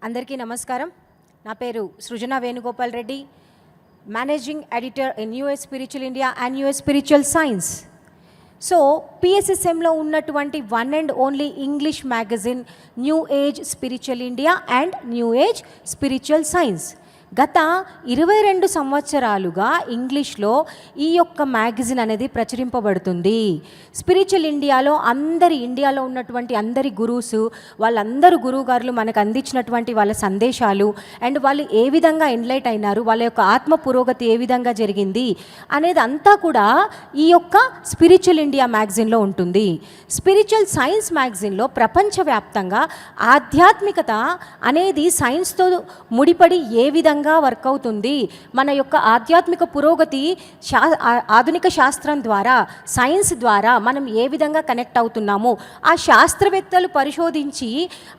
అందరికీ నమస్కారం. నా పేరు Srujana Venugopal Reddy, managing editor in new age spiritual India and new age spiritual science. So పిఎస్ఎస్ఎంలో ఉన్నటువంటి one and only English magazine new age spiritual India and new age spiritual science. గత 22 సంవత్సరాలుగా ఇంగ్లీష్లో ఈ యొక్క మ్యాగజిన్ అనేది ప్రచురింపబడుతుంది. స్పిరిచువల్ ఇండియాలో ఇండియాలో ఉన్నటువంటి అందరి గురూస్, వాళ్ళందరూ గురువుగారులు మనకు అందించినటువంటి వాళ్ళ సందేశాలు అండ్ వాళ్ళు ఏ విధంగా ఎన్లైట్ అయినారు, వాళ్ళ యొక్క ఆత్మ పురోగతి ఏ విధంగా జరిగింది అనేది అంతా కూడా ఈ యొక్క స్పిరిచువల్ ఇండియా మ్యాగజిన్లో ఉంటుంది. స్పిరిచువల్ సైన్స్ మ్యాగజిన్లో ప్రపంచవ్యాప్తంగా ఆధ్యాత్మికత అనేది సైన్స్తో ముడిపడి ఏ విధంగా వర్క్ అవుతుంది, మన యొక్క ఆధ్యాత్మిక పురోగతి ఆధునిక శాస్త్రం ద్వారా, సైన్స్ ద్వారా మనం ఏ విధంగా కనెక్ట్ అవుతున్నాము, ఆ శాస్త్రవేత్తలు పరిశోధించి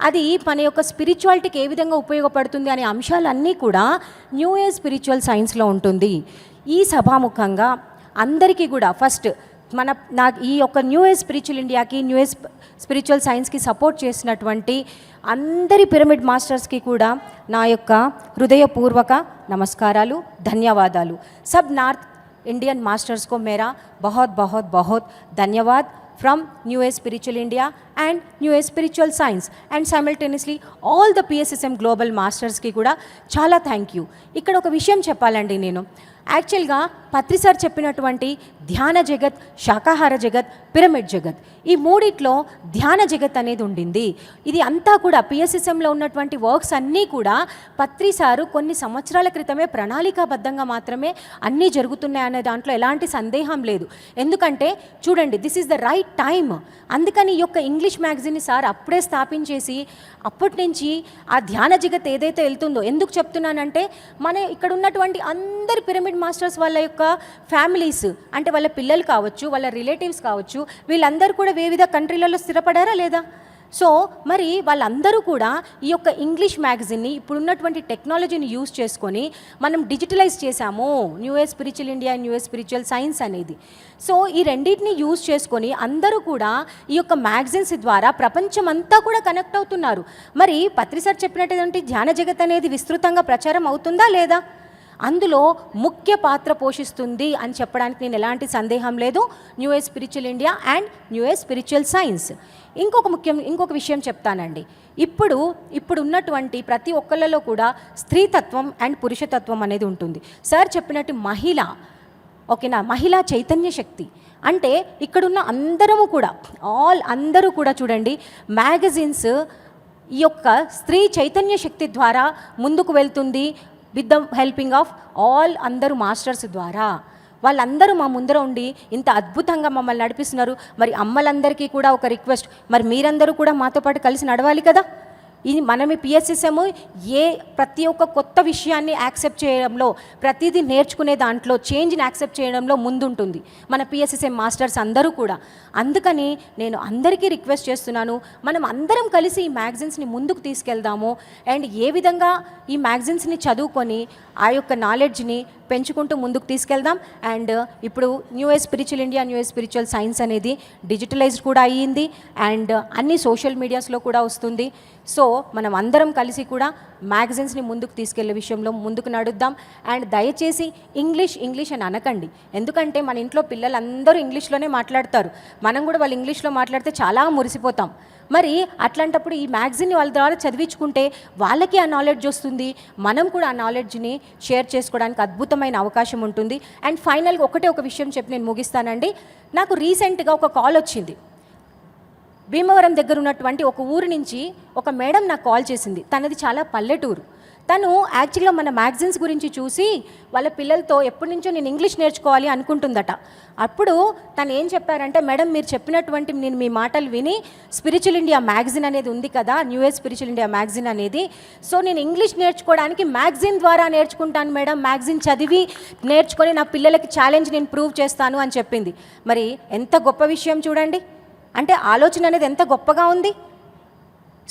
అది మన యొక్క స్పిరిచువాలిటీకి ఏ విధంగా ఉపయోగపడుతుంది అనే అంశాలన్నీ కూడా న్యూ ఏజ్ స్పిరిచువల్ సైన్స్లో ఉంటుంది. ఈ సభాముఖంగా అందరికీ కూడా ఫస్ట్ ఈ యొక్క న్యూ ఏజ్ స్పిరిచువల్ ఇండియాకి, న్యూ ఏజ్ స్పిరిచువల్ సైన్స్కి సపోర్ట్ చేసినటువంటి అందరి పిరమిడ్ మాస్టర్స్కి కూడా నా యొక్క హృదయపూర్వక నమస్కారాలు, ధన్యవాదాలు. सब नॉर्थ इंडियन मास्टर्स को मेरा बहुत बहुत बहुत धन्यवाद from New Age Spiritual India and New Age Spiritual Science and simultaneously all the PSSM Global Masters కి కూడా చాలా థ్యాంక్ యూ. ఇక్కడ ఒక విషయం చెప్పాలండి. నేను యాక్చువల్గా పత్రి సార్ చెప్పినటువంటి ధ్యాన జగత్, శాకాహార జగత్, పిరమిడ్ జగత్, ఈ మూడిట్లో ధ్యాన జగత్ అనేది ఉండింది. ఇది అంతా కూడా పిఎస్ఎస్ఎంలో ఉన్నటువంటి వర్క్స్ అన్నీ కూడా పత్రి సారు కొన్ని సంవత్సరాల క్రితమే ప్రణాళికాబద్ధంగా మాత్రమే అన్నీ జరుగుతున్నాయనే దాంట్లో ఎలాంటి సందేహం లేదు. ఎందుకంటే చూడండి, this is the right time. అందుకని ఈ యొక్క ఇంగ్లీష్ మ్యాగజైన్ని సార్ అప్పుడే స్థాపించేసి అప్పటి నుంచి ఆ ధ్యాన జగత్ ఏదైతే వెళ్తుందో, ఎందుకు చెప్తున్నానంటే మన ఇక్కడ ఉన్నటువంటి అందరి పిరమిడ్ మాస్టర్స్ వాళ్ళ యొక్క ఫ్యామిలీస్, అంటే వాళ్ళ పిల్లలు కావచ్చు, వాళ్ళ రిలేటివ్స్ కావచ్చు, వీళ్ళందరూ కూడా వివిధ కంట్రీలలో స్థిరపడారా లేదా? సో మరి వాళ్ళందరూ కూడా ఈ యొక్క ఇంగ్లీష్ మ్యాగజిన్ని ఇప్పుడున్నటువంటి టెక్నాలజీని యూజ్ చేసుకొని మనం డిజిటలైజ్ చేశాము, new age spiritual India, new age spiritual science అనేది. సో ఈ రెండింటిని యూజ్ చేసుకొని అందరూ కూడా ఈ యొక్క మ్యాగజిన్స్ ద్వారా ప్రపంచమంతా కూడా కనెక్ట్ అవుతున్నారు. మరి పత్రి సార్ చెప్పినటువంటి ధ్యాన జగత్ అనేది విస్తృతంగా ప్రచారం అవుతుందా లేదా? అందులో ముఖ్య పాత్ర పోషిస్తుంది అని చెప్పడానికి నేను ఎలాంటి సందేహం లేదు, new age spiritual India and new age spiritual science. ఇంకొక విషయం చెప్తానండి. ఇప్పుడు ఉన్నటువంటి ప్రతి ఒక్కళ్ళలో కూడా స్త్రీతత్వం అండ్ పురుషతత్వం అనేది ఉంటుంది. సార్ చెప్పినట్టు మహిళ, ఓకేనా, మహిళా చైతన్య శక్తి అంటే ఇక్కడున్న అందరూ కూడా చూడండి, మ్యాగజైన్స్ ఈ యొక్క స్త్రీ చైతన్య శక్తి ద్వారా ముందుకు వెళ్తుంది. విత్ ద హెల్పింగ్ ఆఫ్ అందరూ మాస్టర్స్ ద్వారా వాళ్ళందరూ మా ముందర ఉండి ఇంత అద్భుతంగా మమ్మల్ని నడిపిస్తున్నారు. మరి అమ్మలందరికీ కూడా ఒక రిక్వెస్ట్, మరి మీరందరూ కూడా మాతో పాటు కలిసి నడవాలి కదా. ఇది మనమే పిఎస్ఎస్ఎం ప్రతి ఒక్క కొత్త విషయాన్ని యాక్సెప్ట్ చేయడంలో, ప్రతిదీ నేర్చుకునే దాంట్లో, చేంజ్ని యాక్సెప్ట్ చేయడంలో ముందుంటుంది మన పిఎస్ఎస్ఎం మాస్టర్స్ అందరూ కూడా. అందుకని నేను అందరికీ రిక్వెస్ట్ చేస్తున్నాను, మనం అందరం కలిసి ఈ మ్యాగజైన్స్ని ముందుకు తీసుకెళ్దాము. అండ్ ఏ విధంగా ఈ మ్యాగజైన్స్ని చదువుకొని ఆ యొక్క నాలెడ్జ్ని పెంచుకుంటూ ముందుకు తీసుకెళ్దాం. అండ్ ఇప్పుడు new age spiritual India, new age spiritual science అనేది డిజిటలైజ్డ్ కూడా అయ్యింది అండ్ అన్ని సోషల్ మీడియాస్లో కూడా వస్తుంది. సో మనం అందరం కలిసి కూడా మ్యాగజైన్స్ని ముందుకు తీసుకెళ్లే విషయంలో ముందుకు నడుద్దాం. అండ్ దయచేసి ఇంగ్లీష్ అని అనకండి, ఎందుకంటే మన ఇంట్లో పిల్లలందరూ ఇంగ్లీష్లోనే మాట్లాడతారు. మనం కూడా వాళ్ళు ఇంగ్లీష్లో మాట్లాడితే చాలా మురిసిపోతాం. మరి అట్లాంటప్పుడు ఈ మ్యాగజైన్ని వాళ్ళ ద్వారా చదివించుకుంటే వాళ్ళకి ఆ నాలెడ్జ్ వస్తుంది, మనం కూడా ఆ నాలెడ్జ్ని షేర్ చేసుకోవడానికి అద్భుతమైన అవకాశం ఉంటుంది. అండ్ ఫైనల్గా ఒక విషయం చెప్పి నేను ముగిస్తానండి. నాకు రీసెంట్గా ఒక కాల్ వచ్చింది. భీమవరం దగ్గర ఉన్నటువంటి ఒక ఊరు నుంచి ఒక మేడం నాకు కాల్ చేసింది. తనది చాలా పల్లెటూరు. తను యాక్చువల్గా మన మ్యాగజైన్స్ గురించి చూసి వాళ్ళ పిల్లలతో ఎప్పటి నుంచో నేను ఇంగ్లీష్ నేర్చుకోవాలి అనుకుంటుందట. అప్పుడు తను ఏం చెప్పారంటే, మేడం మీరు చెప్పినటువంటి నేను మీ మాటలు విని స్పిరిచువల్ ఇండియా మ్యాగజైన్ అనేది ఉంది కదా, new age spiritual India magazine అనేది, సో నేను ఇంగ్లీష్ నేర్చుకోవడానికి మ్యాగజైన్ ద్వారా నేర్చుకుంటాను మేడం, మ్యాగజైన్ చదివి నేర్చుకొని నా పిల్లలకి ఛాలెంజ్ నేను ప్రూవ్ చేస్తాను అని చెప్పింది. మరి ఎంత గొప్ప విషయం చూడండి, అంటే ఆలోచన అనేది ఎంత గొప్పగా ఉంది.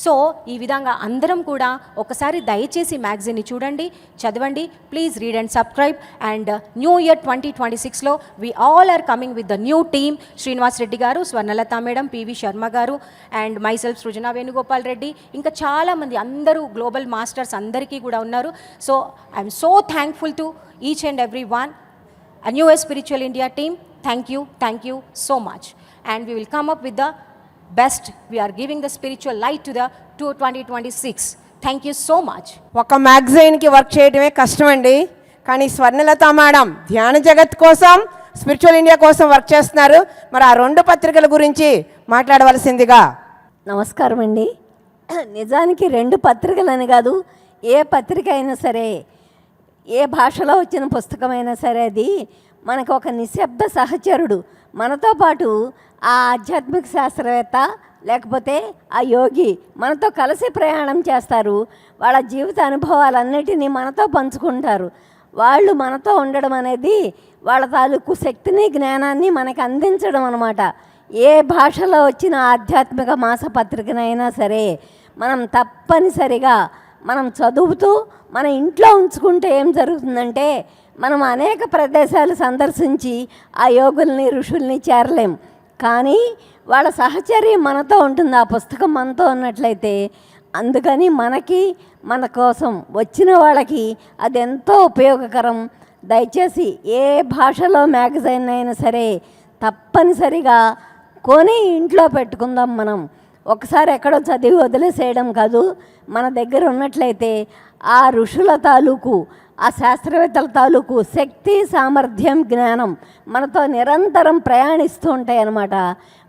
సో ఈ విధంగా అందరం కూడా ఒకసారి దయచేసి మ్యాగజైన్ని చూడండి, చదవండి. Please read and subscribe. And new year 2026లో we all are coming with the new team. Srinivas Reddy garu, Swarnalatha madam, PV Sharma garu and myself Srujana Venugopal Reddy, ఇంకా చాలామంది అందరూ గ్లోబల్ మాస్టర్స్ అందరికీ కూడా ఉన్నారు. So I'm so thankful to each and every one. New year spiritual India team, thank you so much. And we will come up with the best. We are giving the spiritual light to the 2026. Thank you so much. ఒక మ్యాగజైన్కి work చేయడమే కష్టం అండి, కానీ Swarnalatha madam ధ్యాన జగత్ కోసం, spiritual India కోసం work చేస్తున్నారు. మరి ఆ 2 పత్రికల గురించి మాట్లాడవలసిందిగా. నమస్కారం అండి. నిజానికి 2 పత్రికలని కాదు, ఏ పత్రిక అయినా సరే, ఏ భాషలో వచ్చిన పుస్తకమైనా సరే, అది మనకు ఒక నిశ్శబ్ద సహచరుడు. మనతో పాటు ఆ ఆధ్యాత్మిక శాస్త్రవేత్త లేకపోతే ఆ యోగి మనతో కలిసి ప్రయాణం చేస్తారు. వాళ్ళ జీవిత అనుభవాలన్నిటినీ మనతో పంచుకుంటారు. వాళ్ళు మనతో ఉండడం అనేది వాళ్ళ తాలూకు శక్తిని, జ్ఞానాన్ని మనకు అందించడం అన్నమాట. ఏ భాషలో వచ్చిన ఆధ్యాత్మిక మాసపత్రికనైనా సరే మనం తప్పనిసరిగా మనం చదువుతూ మన ఇంట్లో ఉంచుకుంటే ఏం జరుగుతుందంటే, మనం అనేక ప్రదేశాలు సందర్శించి ఆ యోగుల్ని, ఋషుల్ని చేరలేం. కానీ వాళ్ళ సహచర్యం మనతో ఉంటుంది, ఆ పుస్తకం మనతో ఉన్నట్లయితే. అందుకని మనకి, మన కోసం వచ్చిన వాళ్ళకి అది ఎంతో ఉపయోగకరం. దయచేసి ఏ భాషలో మ్యాగజైన్ అయినా సరే తప్పనిసరిగా కొని ఇంట్లో పెట్టుకుందాం. మనం ఒకసారి ఎక్కడో చదివి వదిలేసేయడం కాదు. మన దగ్గర ఉన్నట్లయితే ఆ ఋషుల తాలూకు, ఆ శాస్త్రవేత్తల తాలూకు శక్తి, సామర్థ్యం, జ్ఞానం మనతో నిరంతరం ప్రయాణిస్తూ ఉంటాయి అన్నమాట.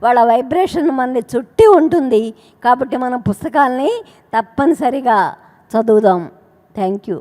వాళ్ళ వైబ్రేషన్ మనని చుట్టి ఉంటుంది. కాబట్టి మన పుస్తకాల్ని తప్పనిసరిగా చదువుదాం. Thank you.